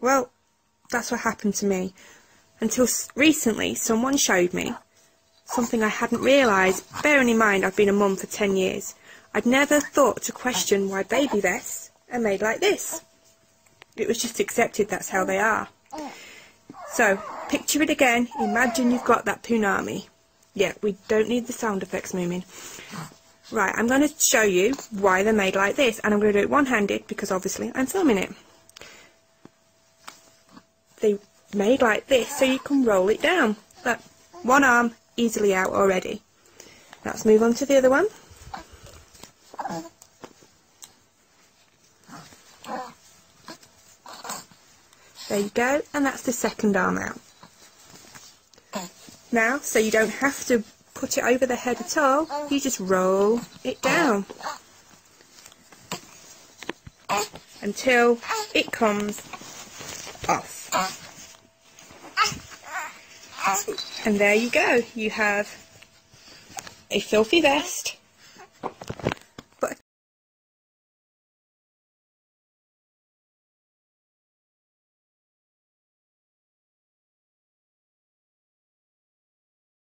Well, that's what happened to me. Until recently, someone showed me something I hadn't realised. Bearing in mind I've been a mum for 10 years. I'd never thought to question why baby vests are made like this. It was just accepted that's how they are. So, picture it again. Imagine you've got that punami. Yeah, we don't need the sound effects, Moomin. Right, I'm going to show you why they're made like this, and I'm going to do it one-handed because obviously I'm filming it. They're made like this so you can roll it down. Look, one arm easily out already. Let's move on to the other one. There you go, and that's the second arm out. Now, so you don't have to put it over the head at all, you just roll it down until it comes off. And there you go, you have a filthy vest